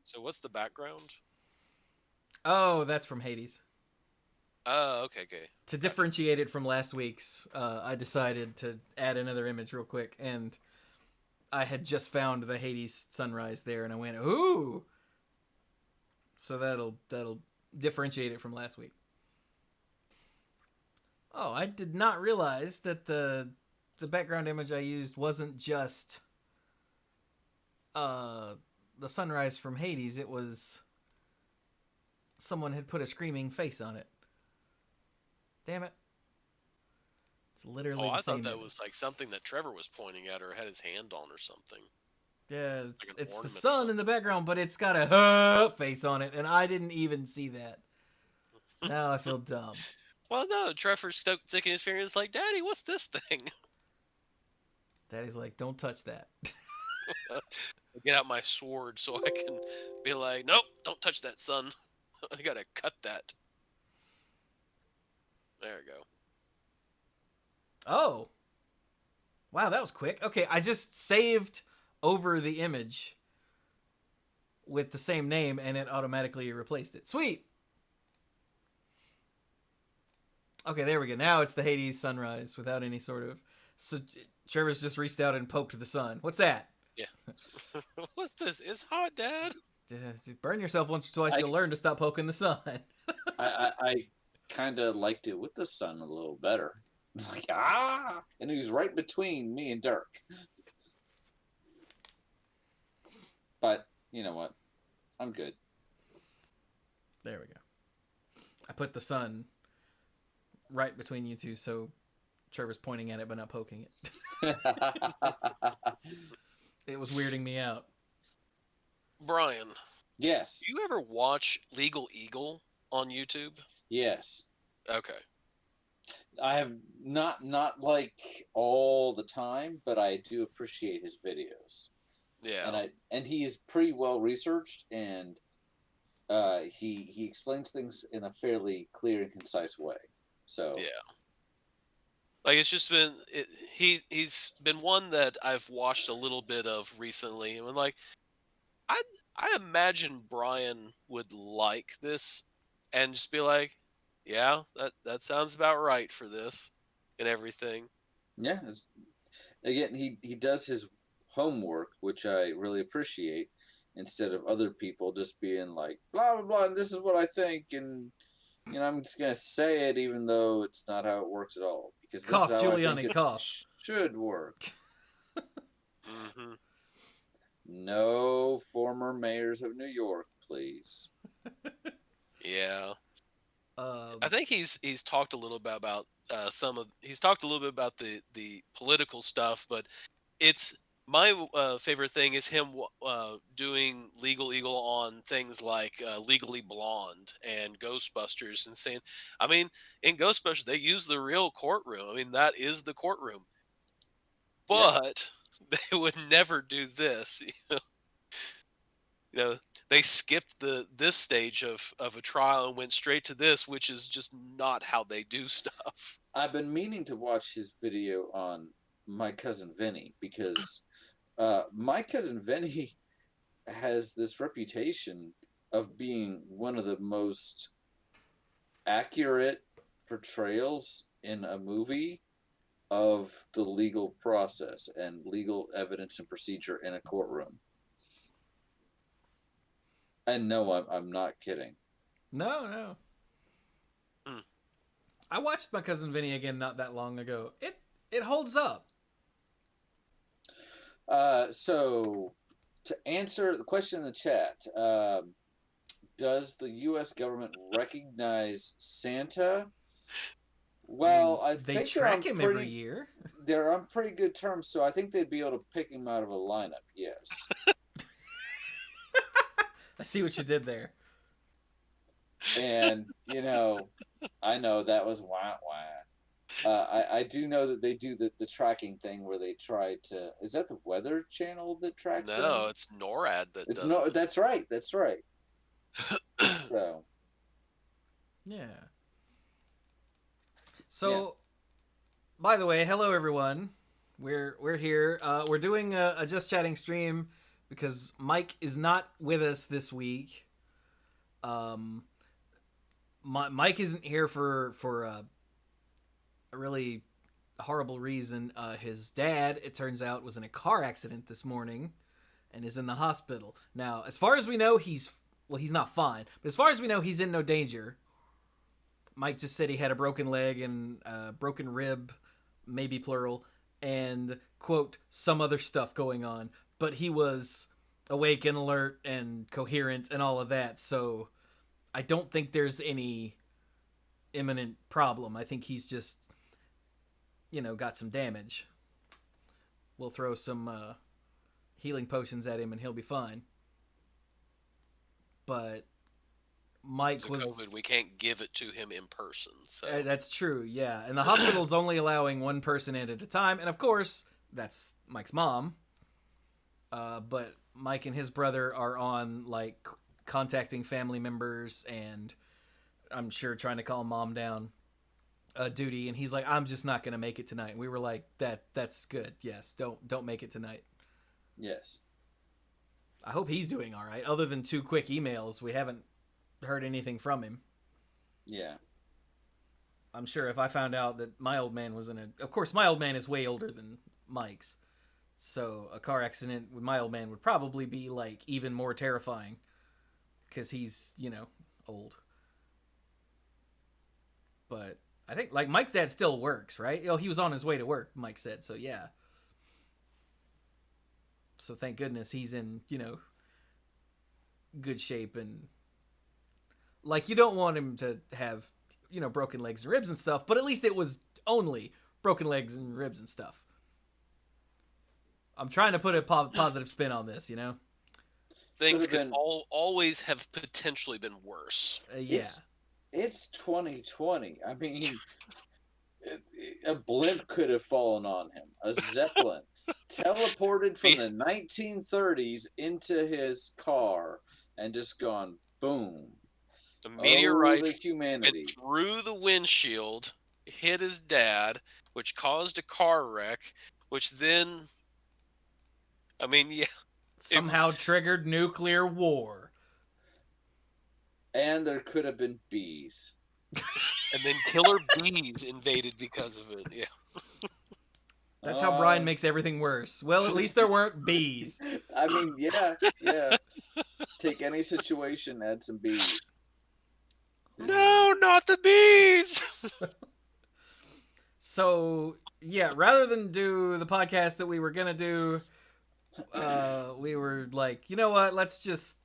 So what's the background? Oh, that's from Hades. Oh, okay, okay. To Gotcha. differentiate it from last week's, I decided to add another image real quick, and I had just found the Hades sunrise there, and I went, "Ooh!" So that'll differentiate it from last week. Oh, I did not realize that the background image I used wasn't just uh the sunrise from Hades. It was someone had put a screaming face on it. Damn it! It's Oh, literally the I thought same that was image. like something that Trevor was pointing at or had his hand on or something. Yeah, Like it's an it's the ornament or sun in the something. background, but it's got a face on it, and I didn't even see that. Now I feel dumb. Well, no, Trevor's sticking his finger and is like, Daddy, what's this thing? Daddy's like, "Don't touch that." Get out my sword so I can be like, nope, don't touch that, son. I gotta cut that. There we go. Oh, wow, that was quick. Okay, I just saved over the image with the same name, and it automatically replaced it. Sweet. Okay, there we go. Now it's the Hades sunrise without any sort of. So Trevor's just reached out and poked the sun. What's that? Yeah. What's this? It's hot, Dad. Burn yourself once or twice, I you'll learn to stop poking the sun. I kind of liked it with the sun a little better. It's like and he was right between me and Dirk. But you know what? I'm good. There we go. I put the sun right between you two, so Trevor's pointing at it but not poking it. It was weirding me out. Brian, Yes, do you ever watch Legal Eagle on YouTube? yes. Okay. I have not like all the time, but I do appreciate his videos, Yeah. and he is pretty well researched, and he explains things in a fairly clear and concise way. So Yeah. Like it's just been he's been one that I've watched a little bit of recently, and like I I imagine Brian would like this and just be like, yeah, that sounds about right for this and everything. yeah, again, he does his homework, which I really appreciate, instead of other people just being like blah blah blah, and this is what I think, and I'm just gonna say it even though it's not how it works at all, because this is Cough, how I think Giuliani, it cough. should work. Hmm. No former mayors of New York, please. Yeah. I Um, think he's talked a little bit about some of he's talked a little bit about the political stuff, but it's my favorite thing is him doing Legal Eagle on things like Legally Blonde and Ghostbusters, and saying, I mean, in Ghostbusters they use the real courtroom. I mean, that is the courtroom, Yeah, but they would never do this. You know, they skipped this stage of a trial and went straight to this, which is just not how they do stuff. I've been meaning to watch his video on My Cousin Vinny, because My Cousin Vinny has this reputation of being one of the most accurate portrayals in a movie of the legal process and legal evidence and procedure in a courtroom. And no, I'm not kidding. no, no. Hmm. I watched My Cousin Vinny again not that long ago. It holds up. So, to answer the question in the chat, does the U.S. government recognize Santa? I mean, Well, I they think track him every year. they're on pretty good terms, so I think they'd be able to pick him out of a lineup. Yes, I see what you did there. and I know that was wah wah. I do know that they do the tracking thing where they try to. Is that the Weather Channel that tracks No, them? it's NORAD that It's does no. That's right. That's right. it. So Yeah. yeah. So, by the way, hello everyone. We're here. We're doing a just chatting stream because Mike is not with us this week. Um, Mike isn't here for a really horrible reason. His dad, it turns out, was in a car accident this morning and is in the hospital. Now, as far as we know, he's not fine, but as far as we know, he's in no danger. Mike just said he had a broken leg and a broken rib, maybe plural, and, quote, some other stuff going on. But he was awake and alert and coherent and all of that, so I don't think there's any imminent problem. I think he's just, got some damage. We'll throw some healing potions at him and he'll be fine. But Mike It's a was COVID. We can't give it to him in person. So that's true, yeah. And the hospital's only allowing one person in at a time, and of course, that's Mike's mom. But Mike and his brother are on like contacting family members and I'm sure trying to calm mom down duty, and he's like, I'm just not gonna make it tonight. And we were like, that's good. Yes, don't make it tonight. Yes. I hope he's doing all right. Other than 2 quick emails, we haven't heard anything from him. Yeah. I'm sure if I found out that my old man was of course my old man is way older than Mike's, so a car accident with my old man would probably be like even more terrifying because he's old. But I think like Mike's dad still works, right? He was on his way to work, Mike said. So yeah. So thank goodness he's in, good shape, and like you don't want him to have, broken legs and ribs and stuff, but at least it was only broken legs and ribs and stuff. I'm trying to put a positive spin on this, things could always have potentially been worse. Yeah. It's 2020. I mean, a blimp could have fallen on him. A Zeppelin teleported from the 1930s into his car and just gone boom. The meteorite the humanity went through the windshield, hit his dad, which caused a car wreck, which then, I mean, yeah. Somehow triggered nuclear war. And there could have been bees. And then killer bees invaded because of it, yeah. That's how Brian makes everything worse. Well, at least there weren't bees. I mean, yeah. Take any situation, add some bees. No, not the bees! So, yeah, rather than do the podcast that we were going to do, we were like, you know what? Let's just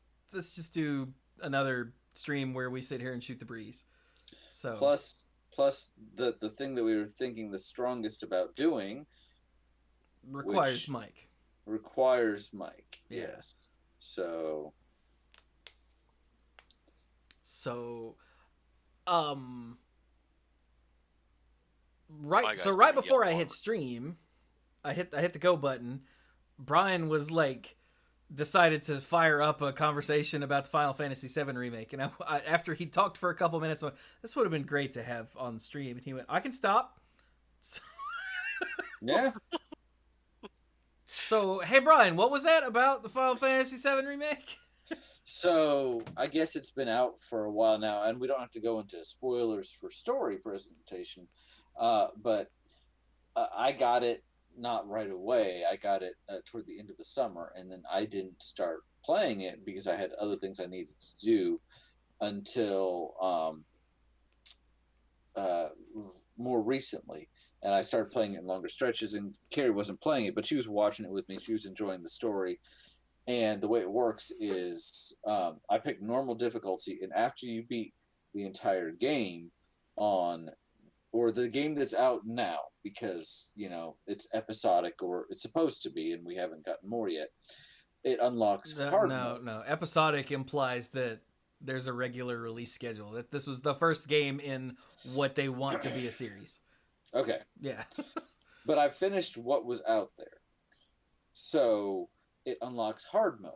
do another stream where we sit here and shoot the breeze. So plus the thing that we were thinking the strongest about doing requires Mike. Yeah. Yes. So right before I hit stream, I hit the go button. Brian was like decided to fire up a conversation about the Final Fantasy VII remake, and I after he talked for a couple minutes, this would have been great to have on stream, and he went, I can stop. Yeah. So hey Brian, what was that about the Final Fantasy VII remake? So I guess it's been out for a while now, and we don't have to go into spoilers for story presentation, but I got it not right away. I got it toward the end of the summer, and then I didn't start playing it because I had other things I needed to do until more recently. And I started playing it in longer stretches, and Carrie wasn't playing it, but she was watching it with me. She was enjoying the story. And the way it works is I pick normal difficulty, and after you beat the entire game or the game that's out now, because, it's episodic, or it's supposed to be, and we haven't gotten more yet, it unlocks hard mode. No. Episodic implies that there's a regular release schedule. That this was the first game in what they want to be a series. Okay. Yeah. But I finished what was out there. So it unlocks hard mode.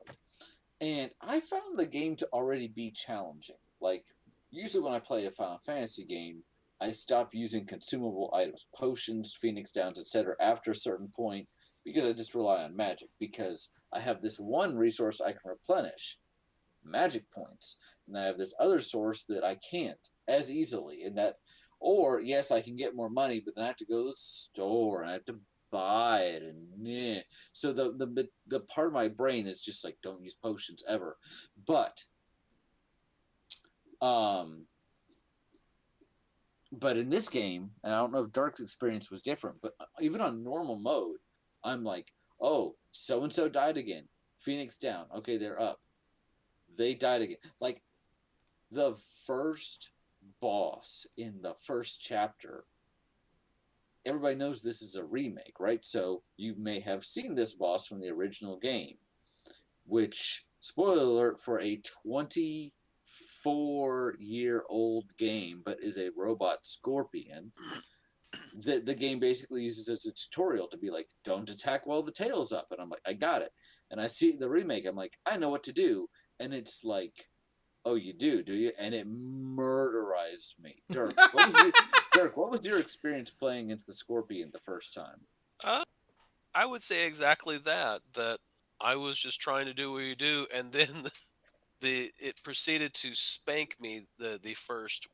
And I found the game to already be challenging. Like, usually when I play a Final Fantasy game, I stop using consumable items, potions, phoenix downs, etc. after a certain point because I just rely on magic, because I have this one resource I can replenish, magic points, and I have this other source that I can't as easily, and that, or yes, I can get more money, but then I have to go to the store and I have to buy it, and so the part of my brain is just like, don't use potions ever. But um but in this game, and I don't know if Dark's experience was different, but even on normal mode, I'm like, oh, so and so died again, Phoenix down, okay, they're up, they died again. Like, the first boss in the first chapter, everybody knows this is a remake, right? So you may have seen this boss from the original game, which, spoiler alert, for a 24-year-old game, but is a robot scorpion. The game basically uses as a tutorial to be like, don't attack while the tail's up. And I'm like, I got it. And I see the remake, I'm like, I know what to do. And it's like, oh, you do you? And it murderized me. Dirk, what was your experience playing against the Scorpion the first time? Uh, I would say exactly that. That I was just trying to do what you do, and then it proceeded to spank me the first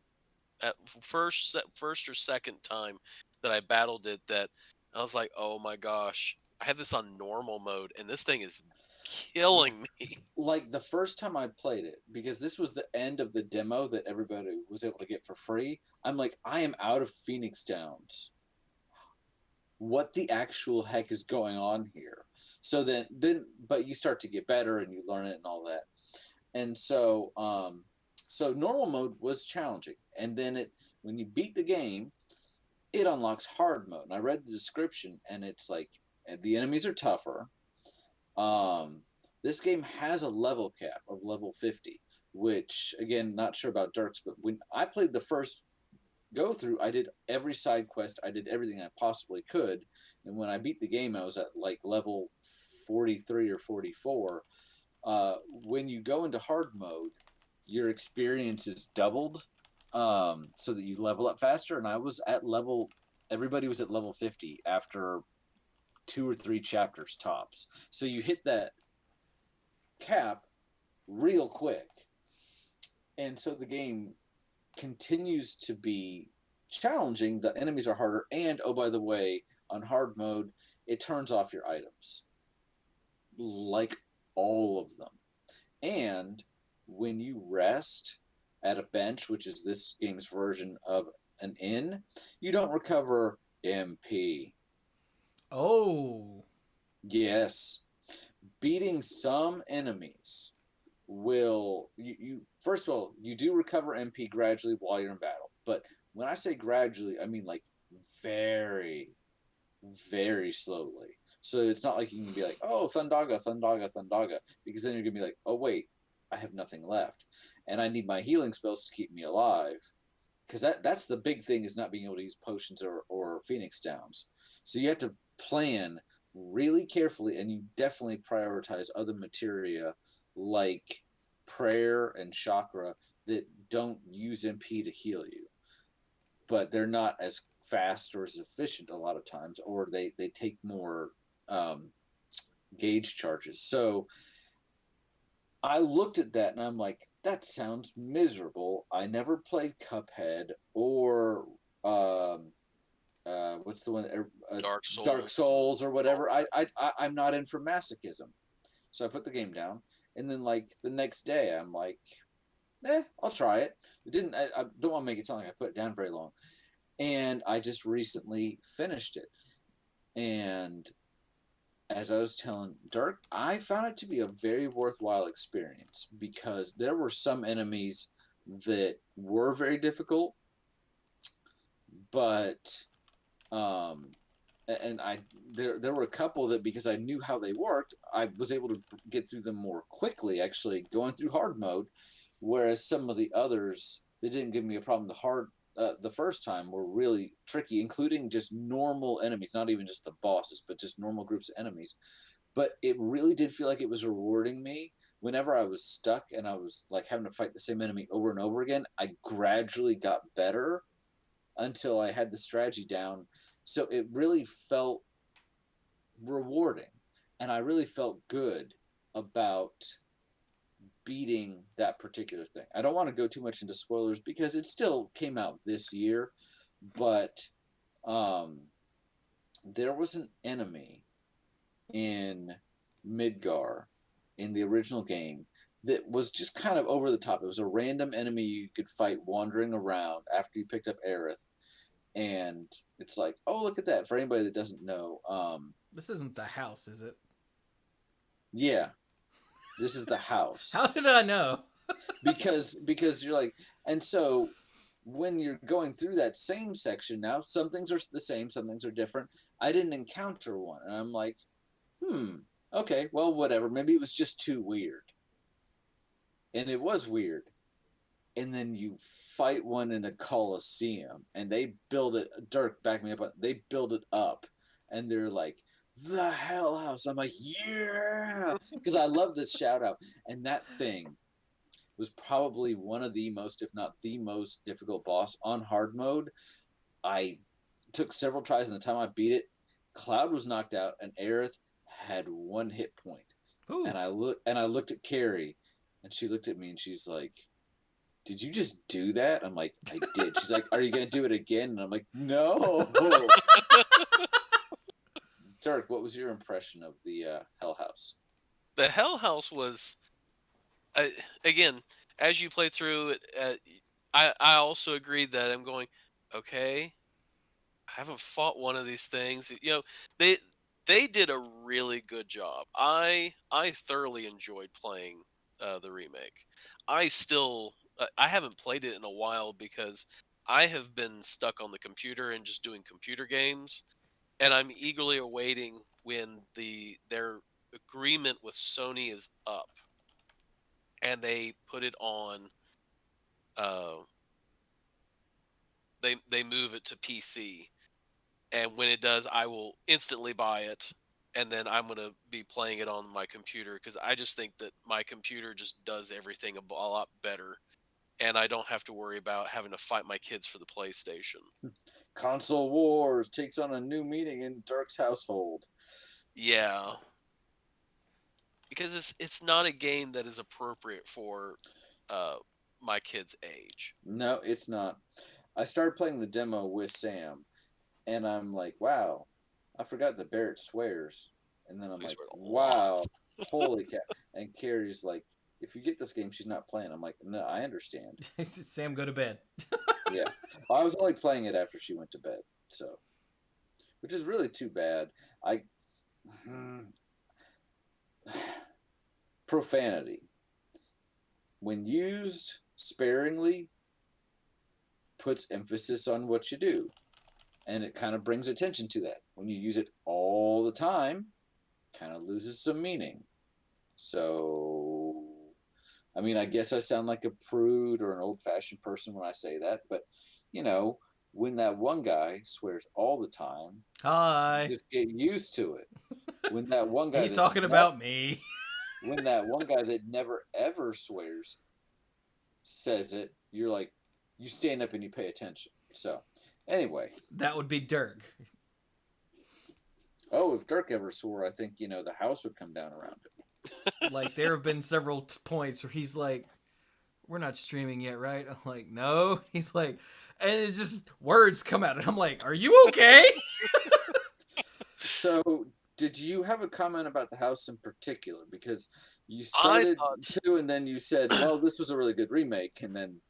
or second time that I battled it. That I was like, oh my gosh, I have this on normal mode, and this thing is killing me. Like, the first time I played it, because this was the end of the demo that everybody was able to get for free, I'm like, I am out of Phoenix Downs. What the actual heck is going on here? So then but you start to get better and you learn it and all that. And so normal mode was challenging. And then when you beat the game, it unlocks hard mode. And I read the description, and it's like, the enemies are tougher. This game has a level cap of level 50, which, again, not sure about Dirks, but when I played the first go through, I did every side quest, I did everything I possibly could, and when I beat the game, I was at like level 43 or 44. When you go into hard mode, your experience is doubled, so that you level up faster, and everybody was at level 50 after 2 or 3 chapters tops. So you hit that cap real quick. And so the game continues to be challenging. The enemies are harder, and oh, by the way, on hard mode, it turns off your items. Like, all of them. And when you rest at a bench, which is this game's version of an inn, you don't recover MP. Oh. Yes. Beating some enemies will you first of all, you do recover MP gradually while you're in battle. But when I say gradually, I mean like very, very slowly. So it's not like you can be like, oh, Thundaga, Thundaga, Thundaga, because then you're gonna be like, oh wait, I have nothing left, and I need my healing spells to keep me alive. Because that's the big thing, is not being able to use potions or Phoenix Downs. So you have to plan really carefully, and you definitely prioritize other materia like prayer and chakra that don't use MP to heal you, but they're not as fast or as efficient a lot of times, or they take more gauge charges. So I looked at that and I'm like, that sounds miserable. I never played Cuphead or what's the one? Dark Souls or whatever. I'm not in for masochism, so I put the game down. And then like the next day, I'm like, I'll try it. It didn't. I don't want to make it sound like I put it down very long. And I just recently finished it. And as I was telling Dirk, I found it to be a very worthwhile experience, because there were some enemies that were very difficult, but and there were a couple that, because I knew how they worked, I was able to get through them more quickly, actually going through hard mode, whereas some of the others, they didn't give me a problem. The first time were really tricky, including just normal enemies, not even just the bosses, but just normal groups of enemies. But it really did feel like it was rewarding me. Whenever I was stuck and I was like having to fight the same enemy over and over again, I gradually got better until I had the strategy down. So it really felt rewarding, and I really felt good about beating that particular thing. I don't want to go too much into spoilers because it still came out this year, but um, there was an enemy in Midgar in the original game that was just kind of over the top. It was a random enemy you could fight wandering around after you picked up Aerith, and it's like, oh, look at that. For anybody that doesn't know, This isn't the house, is it? yeah, this is the house. How did I know? Because you're like, and so when you're going through that same section now, some things are the same, some things are different. I didn't encounter one, and I'm like, okay, well, whatever. Maybe it was just too weird, and it was weird. And then you fight one in a coliseum, and they build it. Dirk, back me up. They build it up, and they're like, the Hell House. I'm like, yeah, because I love this shout out, and that thing was probably one of the most, if not the most difficult boss on hard mode. I took several tries, and the time I beat it, Cloud was knocked out, and Aerith had one hit point. Ooh. And I looked at Carrie, and she looked at me, and she's like, "Did you just do that?" I'm like, "I did." She's like, "Are you gonna do it again?" And I'm like, "No." Dirk, what was your impression of the Hell House? The Hell House was, again, as you play through it, I also agreed that I'm going, okay, I haven't fought one of these things. They they did a really good job. I thoroughly enjoyed playing the remake. I haven't played it in a while because I have been stuck on the computer and just doing computer games, and I'm eagerly awaiting when their agreement with Sony is up and they put it on. Uh, they move it to PC, and when it does, I will instantly buy it, and then I'm gonna be playing it on my computer because I just think that my computer just does everything a lot better, and I don't have to worry about having to fight my kids for the PlayStation. Console Wars takes on a new meaning in Dirk's household. Yeah, because it's not a game that is appropriate for uh, my kid's age. No, it's not. I started playing the demo with Sam, and I'm like, wow, I forgot that Barrett swears. And then I'm We like, swear a lot. wow, holy cat. And Carrie's like, if you get this game, she's not playing. I'm like, no, I understand. Sam, go to bed. Yeah. I was only playing it after she went to bed, so, which is really too bad. I, profanity, when used sparingly, puts emphasis on what you do, and it kind of brings attention to that. When you use it all the time, kind of loses some meaning. So, I mean, I guess I sound like a prude or an old-fashioned person when I say that, but you know, when that one guy swears all the time, Hi. you just get used to it. When that one guy He's talking about me. when that one guy that never ever swears says it, you're like, you stand up and you pay attention. So, anyway. That would be Dirk. Oh, if Dirk ever swore, I think, the house would come down around him. Like, there have been several points where he's like, we're not streaming yet, right? I'm like, no. He's like, and it's just words come out. And I'm like, are you okay? So, did you have a comment about the house in particular? Because you I started thought, to, and then you said, well, this was a really good remake, and then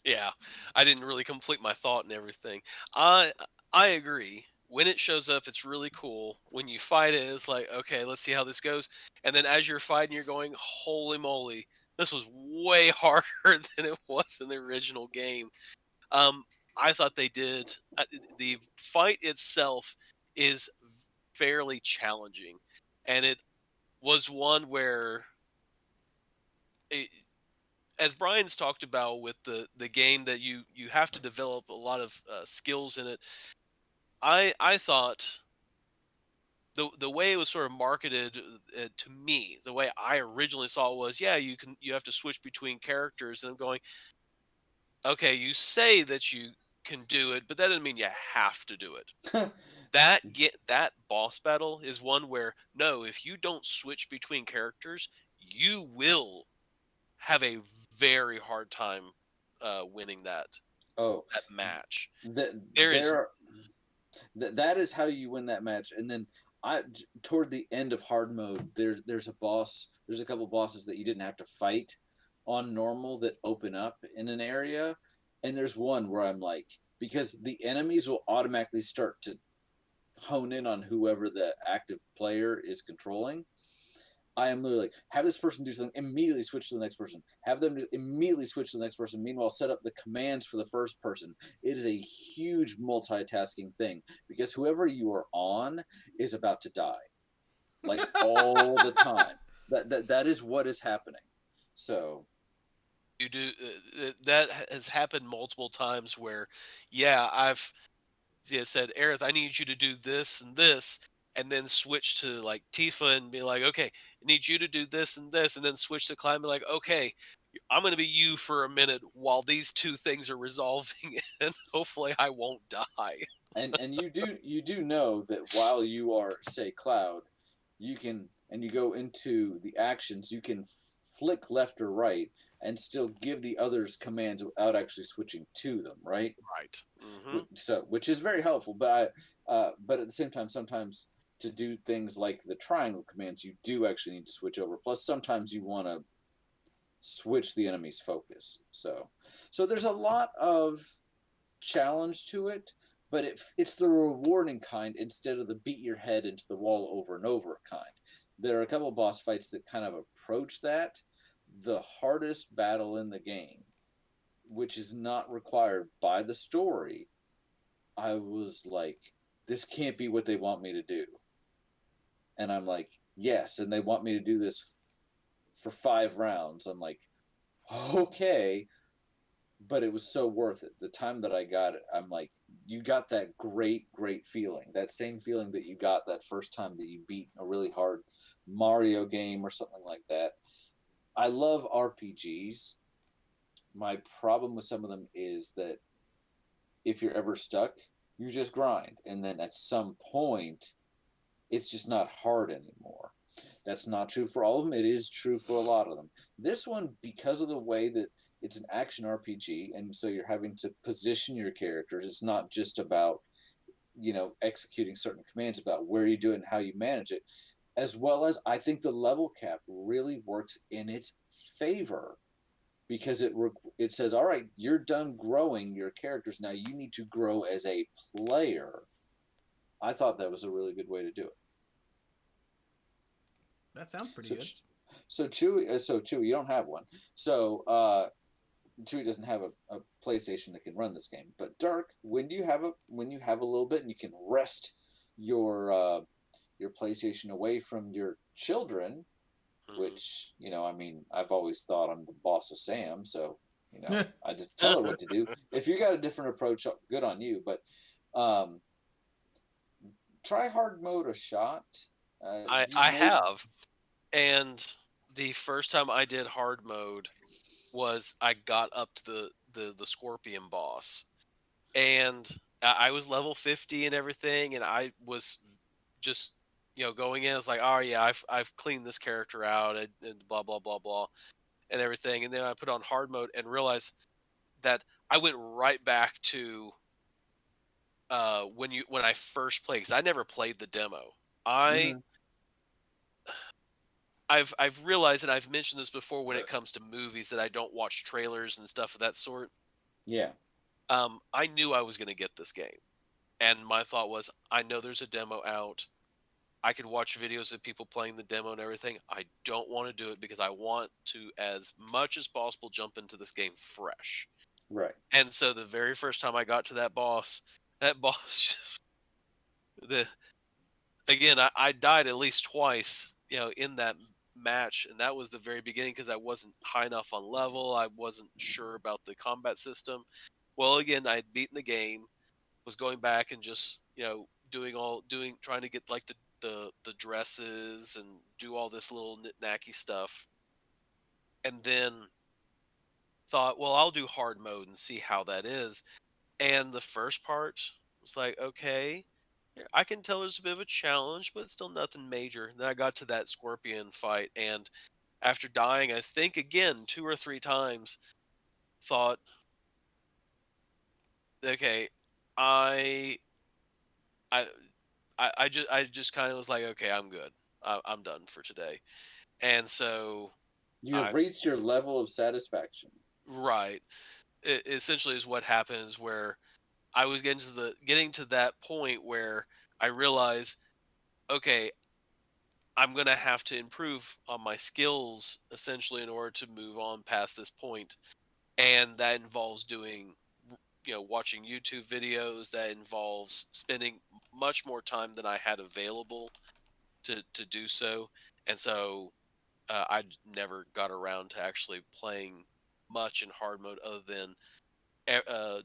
yeah, I didn't really complete my thought and everything. I I agree. When it shows up, it's really cool. When you fight it, it's like, okay, let's see how this goes. And then as you're fighting, you're going, holy moly, this was way harder than it was in the original game. Um, I thought they did. The fight itself is fairly challenging, and it was one where, it, as Brian's talked about with the game, that you have to develop a lot of skills in it. I thought the way it was sort of marketed to me, the way I originally saw it was, yeah, you have to switch between characters, and I'm going, okay, you say that you can do it, but that doesn't mean you have to do it. that boss battle is one where no, if you don't switch between characters, you will have a very hard time winning Oh, that match. that There is there that is how you win that match. And then toward the end of hard mode, there's a boss. There's a couple bosses that you didn't have to fight on normal that open up in an area, and there's one where I'm like, because the enemies will automatically start to hone in on whoever the active player is controlling. I am literally like, have this person do something, immediately switch to the next person. Have them immediately switch to the next person. Meanwhile, set up the commands for the first person. It is a huge multitasking thing because whoever you are on is about to die, like all the time. That is what is happening. So you do that has happened multiple times where yeah, I've said, Aerith, I need you to do this and this, and then switch to like Tifa and be like, okay, I need you to do this and this, and then switch to Climb and be like, okay, I'm going to be you for a minute while these two things are resolving, and hopefully I won't die. and you do know that while you are, say, Cloud, you can, and you go into the actions, you can flick left or right and still give the others commands without actually switching to them, right? Right. Hmm. So which is very helpful, but at the same time, sometimes to do things like the triangle commands, you do actually need to switch over. Plus sometimes you want to switch the enemy's focus. So there's a lot of challenge to it, but it's the rewarding kind instead of the beat your head into the wall over and over kind. There are a couple of boss fights that kind of approach that. The hardest battle in the game, which is not required by the story, I was like, this can't be what they want me to do. And I'm like, yes, and they want me to do this for 5 rounds. I'm like, okay, but it was so worth it. The time that I got it, I'm like, you got that great feeling. That same feeling that you got that first time that you beat a really hard Mario game or something like that. I love RPGs. My problem with some of them is that if you're ever stuck, you just grind. And then at some point, it's just not hard anymore. That's not true for all of them. It is true for a lot of them. This one, because of the way that it's an action RPG, and so you're having to position your characters, it's not just about, executing certain commands, about where you do it and how you manage it, as well as I think the level cap really works in its favor because it says, all right, you're done growing your characters. Now you need to grow as a player. I thought that was a really good way to do it. That sounds pretty So, good. so Chewy, you don't have one. So Chewy doesn't have a PlayStation that can run this game. But Dirk, when you have a little bit and you can wrest your PlayStation away from your children, Hmm. which I mean, I've always thought I'm the boss of Sam, so I just tell her what to do. If you got a different approach, good on you. But um, try hard mode a shot. You I may, have, and the first time I did hard mode was I got up to the scorpion boss, and I was level 50 and everything, and I was just going in. It's like, oh yeah, I've cleaned this character out and blah blah blah blah and everything, and then I put on hard mode and realized that I went right back to when I first played because I never played the demo. I mm-hmm, I've realized, and I've mentioned this before when it comes to movies, that I don't watch trailers and stuff of that sort. yeah, I knew I was going to get this game, and my thought was, I know there's a demo out. I could watch videos of people playing the demo and everything. I don't want to do it because I want to, as much as possible, jump into this game fresh. right. And so the very first time I got to that boss just the again, I died at least twice, in that match, and that was the very beginning because I wasn't high enough on level. I wasn't sure about the combat system. Well, again, I'd beaten the game, was going back and just trying to get like the dresses and do all this little knacky stuff, and then thought, well, I'll do hard mode and see how that is. And the first part was like, okay. Yeah, I can tell there's a bit of a challenge, but still nothing major. Then I got to that scorpion fight, and after dying, I think again 2 or 3 times, thought, okay, I, I, I just kind of was like, okay, I'm good. I'm done for today. And so You have I, reached your level of satisfaction. right, it essentially is what happens where I was getting to that point where I realized, okay, I'm gonna have to improve on my skills essentially in order to move on past this point, and that involves doing, watching YouTube videos. That involves spending much more time than I had available to do so, and so never got around to actually playing much in hard mode other than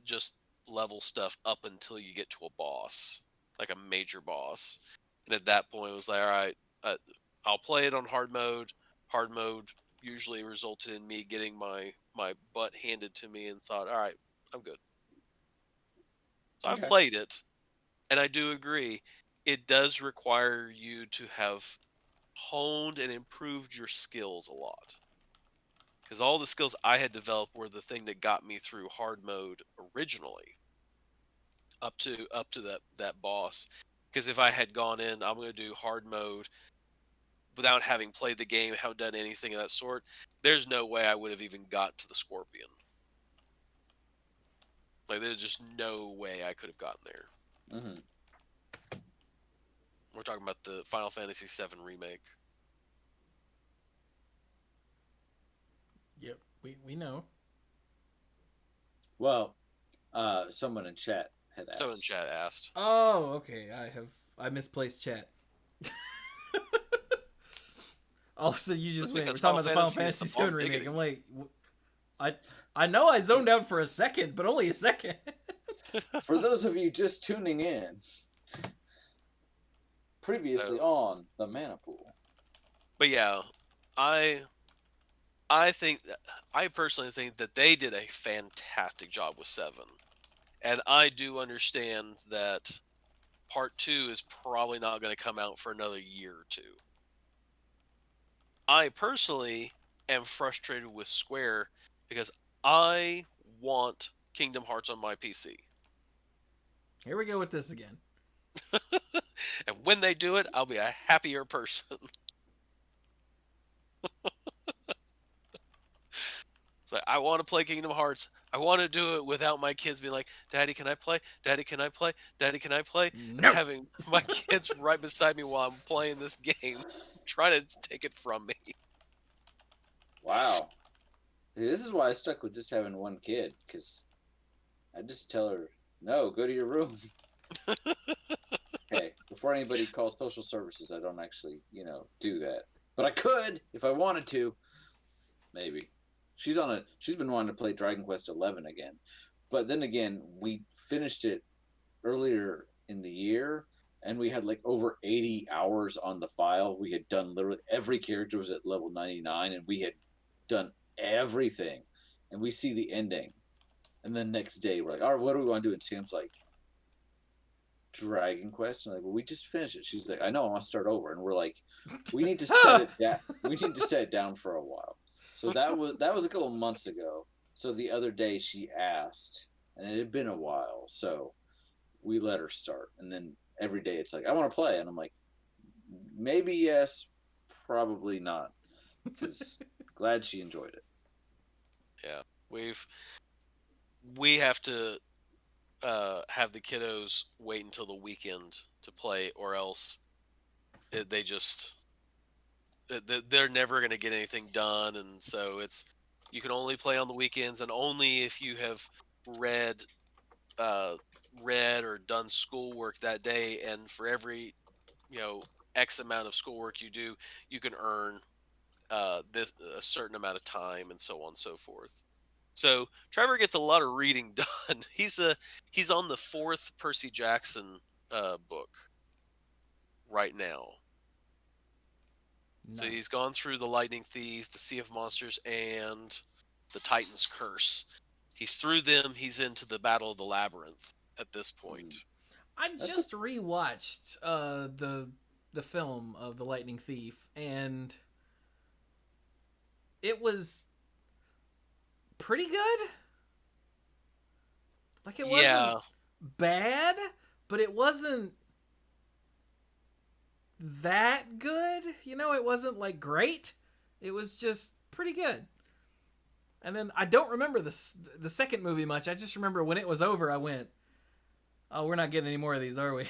just level stuff up until you get to a boss, like a major boss. And at that point, it was like, all right, uh, I'll play it on hard mode. Hard mode usually resulted in me getting my butt handed to me, and thought, all right, I'm good. So I've Okay. played it, and I do agree, it does require you to have honed and improved your skills a lot. Because all the skills I had developed were the thing that got me through hard mode originally, up to that boss. Because if I had gone in, I'm going to do hard mode without having played the game, haven't done anything of that sort, there's no way I would have even got to the scorpion. Like there's just no way I could have gotten there. Hmm. We're talking about the Final Fantasy VII remake. Yep, we know. Well, someone in chat had Someone in asked. chat asked. Oh, okay. I misplaced chat. Also, you just That's went. We're because talking Final about the Final Fantasy is Fantasy the VII bomb remake. I'm diggity. like, I I know I zoned out for a second, but only a second. For those of you just tuning in, previously So, on the Mana Pool. but yeah, I I think I personally think that they did a fantastic job with Seven, and I do understand that Part Two is probably not going to come out for another year or two. I personally am frustrated with Square because I want Kingdom Hearts on my PC. Here we go with this again. And when they do it, I'll be a happier person. It's like, I want to play Kingdom Hearts. I want to do it without my kids being like, Daddy, can I play? Daddy, can I play? Daddy, can I play? And No. having my kids right beside me while I'm playing this game, trying to take it from me. Wow. This is why I stuck with just having one kid, because I just tell her, no, go to your room. Hey, before anybody calls social services, I don't actually, do that. But I could if I wanted to. Maybe. She's been wanting to play Dragon Quest 11 again. But then again, we finished it earlier in the year and we had like over 80 hours on the file. We had done literally every character was at level 99 and we had done everything. And we see the ending. And then next day we're like, all right, what do we want to do? And Sam's like, Dragon Quest. And I'm like, well, we just finished it. She's like, I know, I want to start over. And we're like, we need to set it down. We need to set it down for a while. So that was a couple months ago. So the other day she asked, and it had been a while. So we let her start. And then every day it's like, I want to play. And I'm like, maybe yes, probably not. Because glad she enjoyed it. Yeah, we have to have the kiddos wait until the weekend to play, or else they just they're never going to get anything done. And so it's, you can only play on the weekends, and only if you have read uh, read or done schoolwork that day. And for every you know X amount of schoolwork you do, you can earn this a certain amount of time, and so on and so forth. So Trevor gets a lot of reading done. He's on the fourth Percy Jackson book right now. So Nice. he's gone through the Lightning Thief, the Sea of Monsters, and the Titan's Curse. He's through them. He's into the Battle of the Labyrinth at this point. I That's a just rewatched the film of the Lightning Thief, and it was pretty good. Like it wasn't Yeah, bad, but it wasn't that good. You know, it wasn't like great. It was just pretty good. And then I don't remember the second movie much. I just remember when it was over, I went, "Oh, we're not getting any more of these, are we?"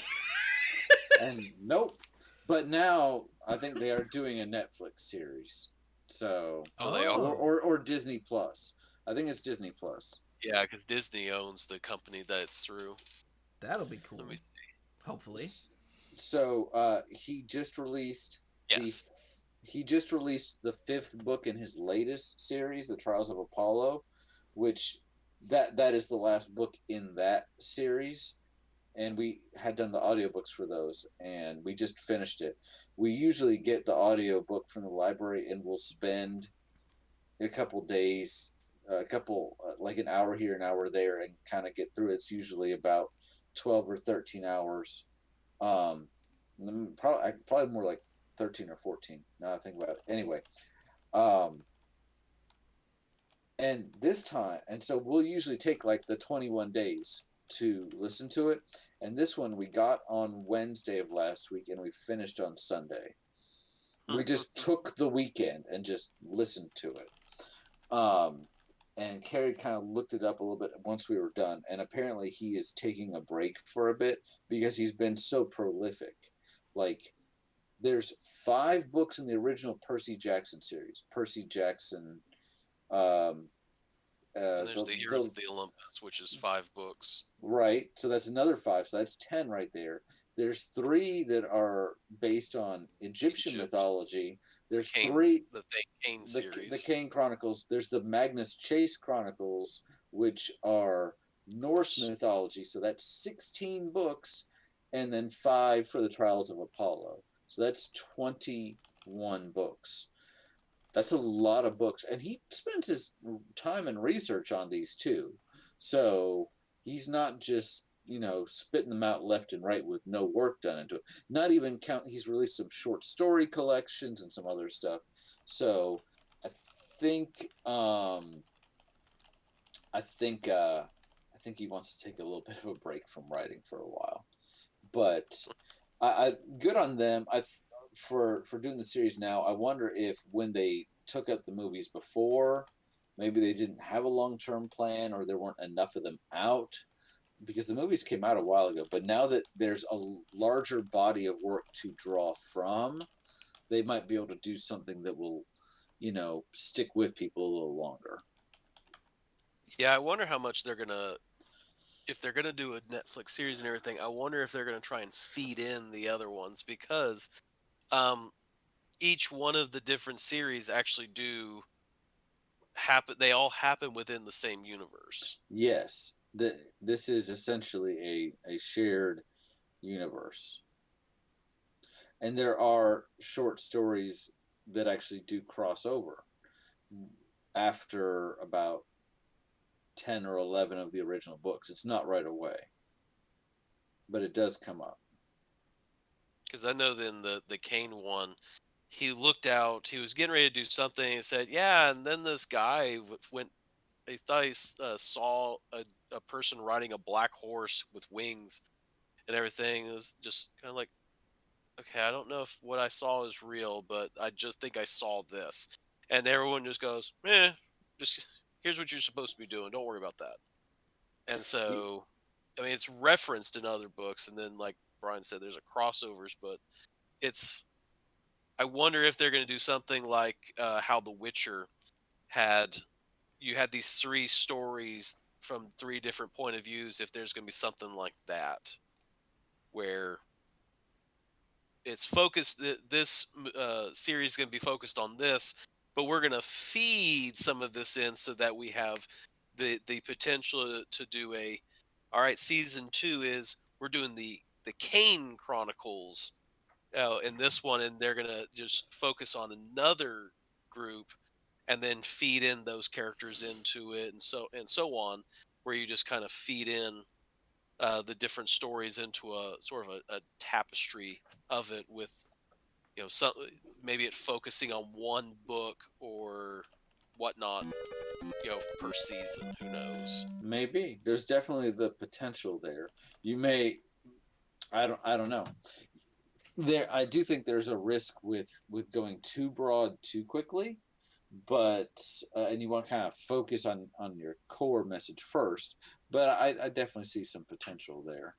and nope. But now I think they are doing a Netflix series. So oh, they are. Oh, or Disney Plus. I think it's Disney Plus. Yeah, because Disney owns the company that it's through. that'll be Let me cool. see. Hopefully. So he just released the Yes. fifth book in his latest series, The Trials of Apollo, which that is the last book in that series. And we had done the audiobooks for those, and we just finished it. We usually get the audiobook from the library, and we'll spend a couple days, a couple like an hour here, an hour there, and kind of get through it. It's usually about 12 or 13 hours. Probably more like 13 or 14. Now I think about it. Anyway, um, and this time, and so we'll usually take like the 21 days to listen to it. And this one we got on Wednesday of last week, and we finished on Sunday. We just took the weekend and just listened to it. And Carrie kind of looked it up a little bit once we were done, and apparently he is taking a break for a bit because he's been so prolific. Like, there's 5 books in the original Percy Jackson series. Percy Jackson, um, And there's the Heroes of the Olympus, which is 5 books. right. So that's another 5. So that's 10 right there. There's 3 that are based on Egyptian Egypt, mythology. There's Kane, 3 the Kane the series. Kane Chronicles. There's the Magnus Chase Chronicles, which are Norse mythology. So that's 16 books, and then 5 for the Trials of Apollo. So that's 21 books. That's a lot of books, and he spends his time and research on these too. So he's not just spitting them out left and right with no work done into it. Not even count. He's released some short story collections and some other stuff. So I think I think uh, I think he wants to take a little bit of a break from writing for a while. But I good on them. For doing the series now. I wonder if when they took up the movies before, maybe they didn't have a long term plan or there weren't enough of them out because the movies came out a while ago. But now that there's a larger body of work to draw from, they might be able to do something that will, stick with people a little longer. Yeah, I wonder how much they're gonna if they're gonna do a Netflix series and everything. I wonder if they're gonna try and feed in the other ones because um, each one of the different series actually do happen. They all happen within the same universe. Yes, this is essentially a shared universe. And there are short stories that actually do cross over after about 10 or 11 of the original books. It's not right away, but it does come up. Because I know then the Kane one, he looked out. He was getting ready to do something and said, "Yeah." And then this guy went. He thought he saw a person riding a black horse with wings and everything. It was just kind of like, okay, I don't know if what I saw is real, but I just think I saw this. And everyone just goes, just here's what you're supposed to be doing. Don't worry about that. And so, I mean, it's referenced in other books, and then like Brian said, there's a crossovers, but it's. I wonder if they're going to do something like how The Witcher had. You had these 3 stories from 3 different point of views. If there's going to be something like that, where it's focused, this series is going to be focused on this, but we're going to feed some of this in so that we have the potential to do a all right, season 2 is we're doing the Kane Chronicles in this one, and they're going to just focus on another group and then feed in those characters into it, and so on, where you just kind of feed in the different stories into a sort of a tapestry of it with some maybe it focusing on one book or whatnot per season. Who knows? Maybe there's definitely the potential there. You may, I don't know. There, I do think there's a risk with going too broad too quickly, but and you want to kind of focus on your core message first. But I definitely see some potential there.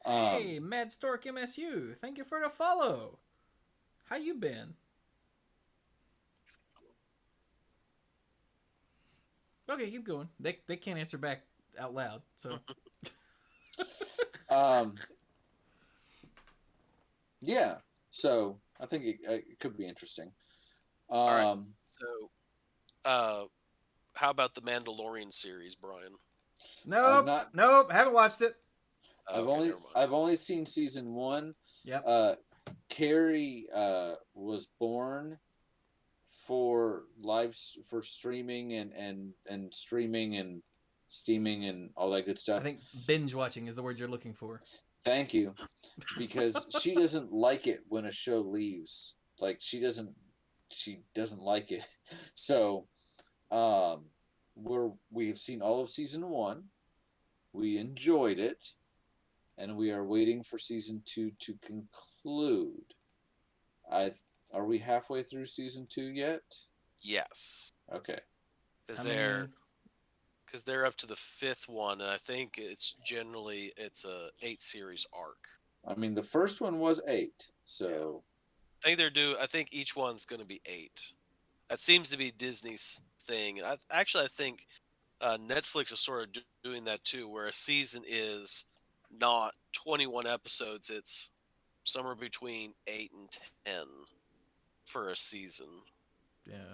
Hey, Mad Stork MSU, thank you for the follow. How you been? Okay, keep going. They can't answer back out loud, so. um, yeah. So I think it could be interesting. All right. Um, So, uh, how about the Mandalorian series, Brian? I've Nope, not. nope, haven't watched it. Okay, never mind. I've only seen season one. Yep. Carrie was born for for streaming and streaming and steaming and all that good stuff. I think binge watching is the word you're looking for. Thank you, because she doesn't like it when a show leaves. Like she doesn't like it. So, we've seen all of season one. We enjoyed it, and we are waiting for season two to conclude. I Are we halfway through season two yet? Yes, Okay. because I they're mean, because they're up to the fifth one, and I think it's a 8 series arc. I mean, the first one was 8, Yeah, so I think each one's going to be 8. That seems to be Disney's thing. I think Netflix is sort of doing that too, where a season is not 21 episodes; it's somewhere between 8 and 10 for a season. yeah.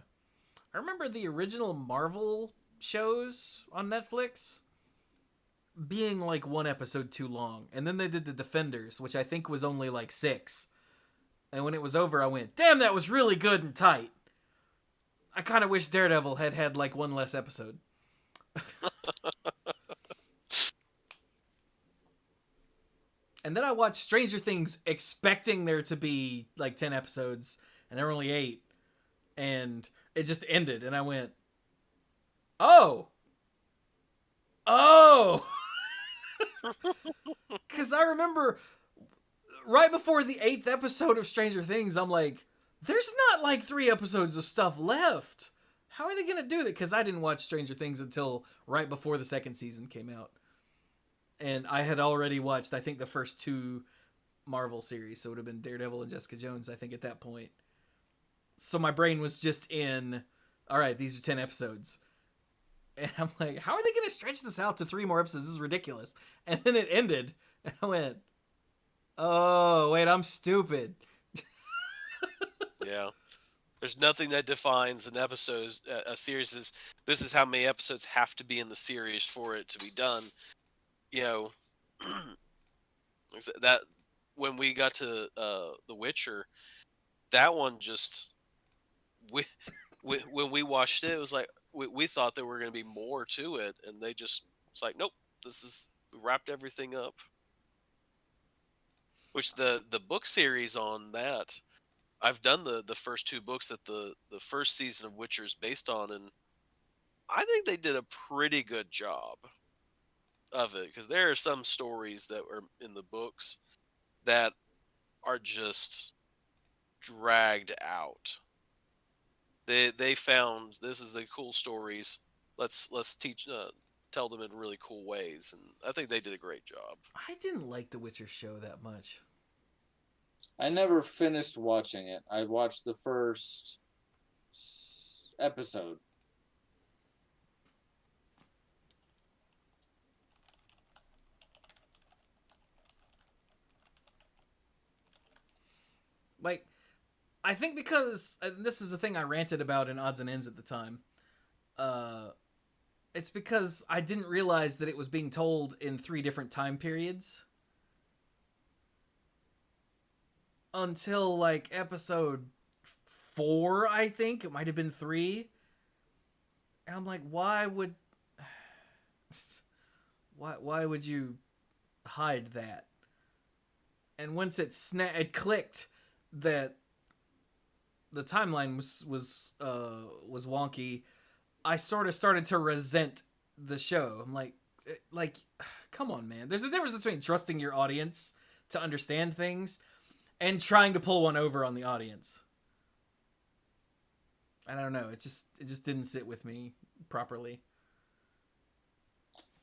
I remember the original Marvel shows on Netflix being like one episode too long. And then they did the Defenders, which I think was only like 6. And when it was over, I went, damn, that was really good and tight. I kind of wish Daredevil had like one less episode. And then I watched Stranger Things expecting there to be like 10 episodes, and there were only 8. And it just ended, and I went, oh. Oh! Because I remember right before the 8th episode of Stranger Things, I'm like, there's not like 3 episodes of stuff left. How are they going to do that? Because I didn't watch Stranger Things until right before the second season came out. And I had already watched, I think, the first 2 Marvel series. So it would have been Daredevil and Jessica Jones, I think, at that point. So my brain was just in, all right, these are 10 episodes. And I'm like, how are they going to stretch this out to 3 more episodes? This is ridiculous. And then it ended. And I went, oh, wait, I'm stupid. Yeah. There's nothing that defines an episode, a series is this is how many episodes have to be in the series for it to be done. You know, that when we got to The Witcher, that one just when we watched it, it was like we thought there were going to be more to it, and they just it's like nope, this is wrapped everything up. Which the book series on that, I've done the first 2 books that the first season of Witcher is based on, and I think they did a pretty good job of it because there are some stories that were in the books that are just dragged out. They found this is the cool stories. Let's teach tell them in really cool ways, and I think they did a great job. I didn't like The Witcher show that much. I never finished watching it. I watched the first episode. Like, I think because this is the thing I ranted about in Odds and Ends at the time. It's because I didn't realize that it was being told in 3 different time periods until like episode 4, I think. It might have been 3. And I'm like, why would you hide that. And once it clicked that the timeline was wonky, I sort of started to resent the show. I'm like, come on, man. There's a difference between trusting your audience to understand things and trying to pull one over on the audience. I don't know. It just didn't sit with me properly.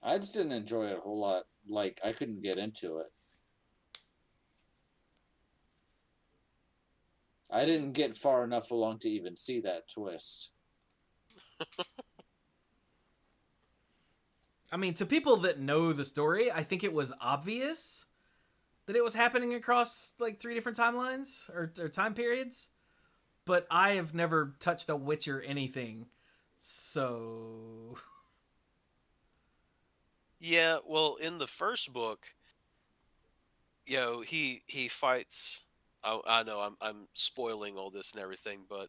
I just didn't enjoy it a whole lot. Like, I couldn't get into it. I didn't get far enough along to even see that twist. I mean, to people that know the story, I think it was obvious that it was happening across like 3 different timelines or time periods. But I have never touched a Witcher anything, so Yeah, well, in the first book, he fights. I know I'm spoiling all this and everything, but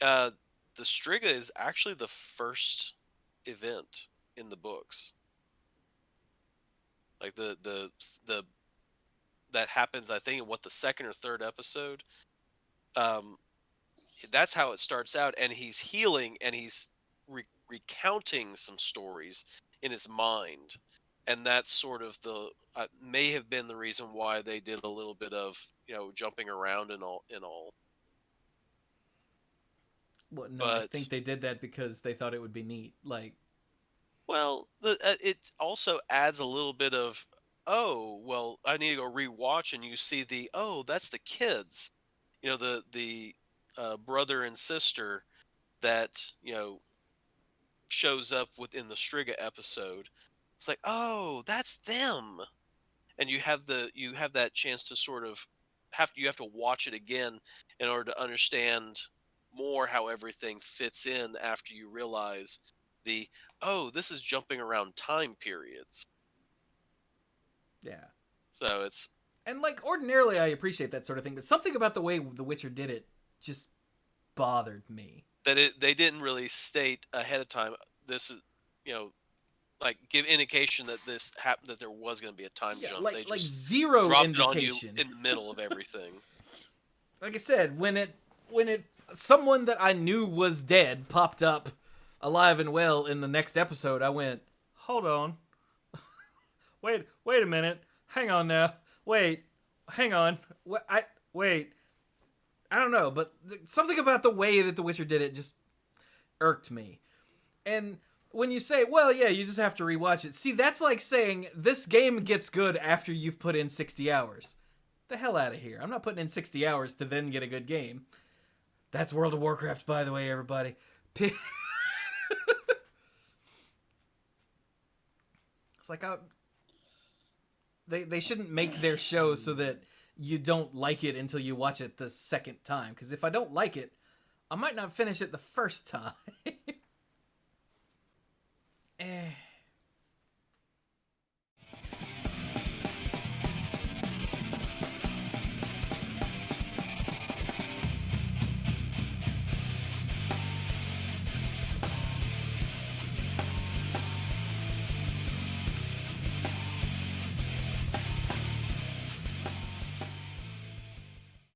uh, the Striga is actually the first event in the books. Like the that happens, I think, in the second or third episode. Um, that's how it starts out, and he's healing, and he's recounting some stories in his mind, and that's sort of the may have been the reason why they did a little bit of jumping around and all. well, no, I think But they did that because they thought it would be neat. Like, well, it also adds a little bit of, oh well, I need to go rewatch, and you see that's the kids, the brother and sister that shows up within the Striga episode. It's like, oh, that's them, and you have that chance to sort of you have to watch it again in order to understand more how everything fits in after you realize this is jumping around time periods. yeah. So it's And like ordinarily I appreciate that sort of thing, but something about the way The Witcher did it just bothered me. that they didn't really state ahead of time. This is like give indication that this happened, that there was going to be a time Yeah, jump. They like just zero dropped it on you indication. in the middle of everything. Like I said, when it someone that I knew was dead popped up alive and well in the next episode, I went, "Hold on. wait a minute. Hang on now. Wait. Hang on. Wait. I don't know, but something about the way that The Witcher did it just irked me. And when you say, well, yeah, you just have to rewatch it. See, that's like saying this game gets good after you've put in 60 hours. The hell out of here. I'm not putting in 60 hours to then get a good game. That's World of Warcraft, by the way, everybody. It's like they shouldn't make their show so that you don't like it until you watch it the second time. Because if I don't like it, I might not finish it the first time.